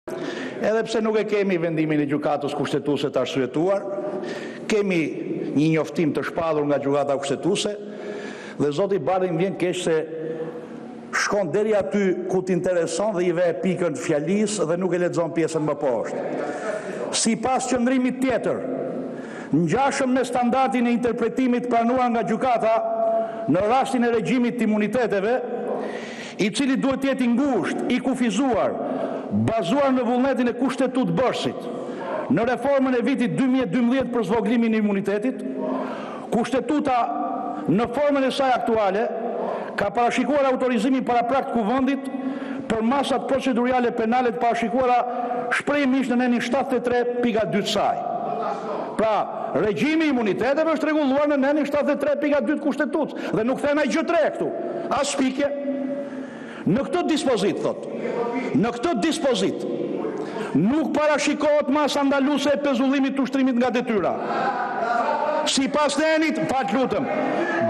Edhe pse nuk e kemi vendimin e gjykatës kushtetuese të arsyetuar, kemi një njoftim të shpallur nga gjykata kushtetuese dhe zoti Bardhi më vjen keq se shkon deri aty ku t'intereson dhe i ve pikën fjalisë dhe nuk e lexon pjesën më poshtë. Sipas qëndrimit tjetër, ngjashëm me standardin e interpretimit pranuar nga gjykata në rastin e regjimit të imuniteteve, i cili duhet të jetë i ngushtë, i kufizuar, bazuar në vullnetin e kushtetutbërësit, në reformën e vitit 2012 për zvogëlimin e imunitetit, kushtetuta në formën e saj aktuale ka parashikuar autorizimin paraprak të kuvendit për masat procedurale penale të parashikuara shprehimisht në nenin 73.2 të saj. Pra, regjimi i imuniteteve është rregulluar në nenin 73.2 të kushtetutës dhe nuk thena gjë tre këtu. As shpikje. Në këtë dispozit, thot, në këtë dispozit nuk parashikohet masa ndaluese e pezullimit të ushtrimit nga detyra. Sipas nenit, fal lutem,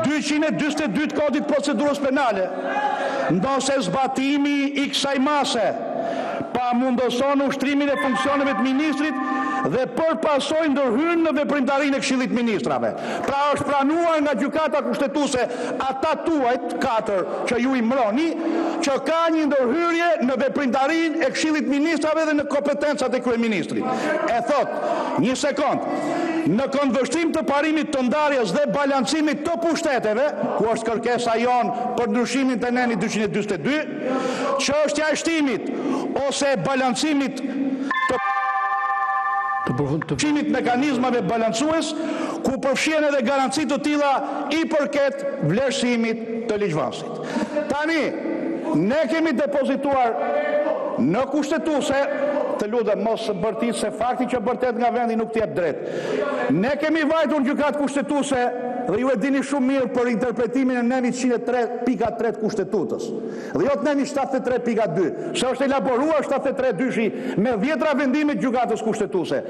242 të kodit procedurës penale, ndonse zbatimi i kësaj mase pa mundoson ushtrimin e funksioneve të ministrit dhe përpasoj ndërhyrjen në veprimtarinë e Këshillit të Ministrave. Pra është pranuar nga gjykata kushtetuese ata tuajt 4 që ju i mbroni, që ka një ndërhyrje në veprimtarinë e Këshillit të Ministrave dhe në kompetencat e kryeministrit. E thot, një sekond, në këndvështrim të parimit të ndarjes dhe balancimit të pushteteve, ku është kërkesa jonë për ndryshimin të nenit 242, çështja e shtimit ose balancimit të mekanizmave balancues, ku përfshihen edhe garanci të tilla i përket vlerësimit të ligjvënësit. Tani, ne kemi depozituar në kushtetuese, të lutem mos bërtit se fakti që bërtet nga vendi nuk t'jep drejt. Ne kemi vajtur në gjykatë kushtetuese dhe ju e dini shumë mirë për interpretimin e nenit 103.3 të kushtetutës. Dhe jo të nenit 73.2, se është elaboruar 73.2 me 10 vendime të gjykatës kushtetuese.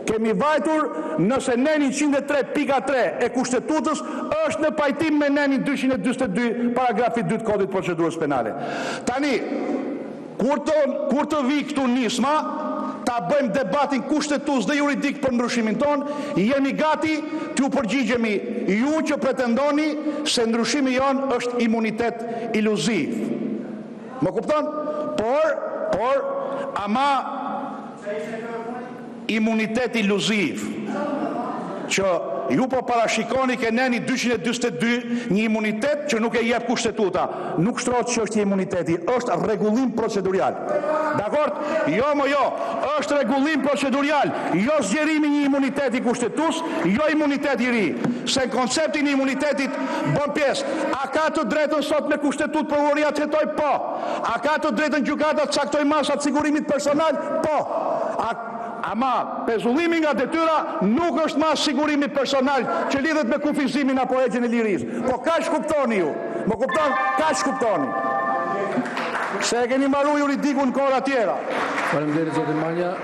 Kemi vajtur nëse nenit 103.3 e kushtetutës është në pajtim me nenit 242 paragrafi 2 të kodit procedurës penale. Tani, kur të vi këtu nisma, ta bëjmë debatin kushtetues dhe juridik për ndryshimin ton, jemi gati t'ju përgjigjemi ju që pretendoni se ndryshimi jon është imunitet iluziv. Më kupton? Por, ama imunitet iluziv që ju po parashikoni ke neni 242 një imunitet që nuk e jep kushtetuta. Nuk shtrohet çështja e imuniteti, është rregullim procedurial. Dakor? Jo, është rregullim procedurial, jo zgjerimi një imuniteti kushtetues, jo imunitet i ri. Se konceptin e imunitetit bën pjesë. A ka të drejtën sot me kushtetut prokuroria të hetoj? Po. A ka të drejtën gjykata të caktoj masat sigurimit personal? Po. Ama pezullimi nga detyra nuk është mas sigurimi personal që lidhet me kufizimin apo heqjen e lirisë. Po kaq kuptoni ju. Më kupton? Kaq kuptoni. Se e keni mbaruar juridikun në kohëra tjera. Faleminderit zoti Manja.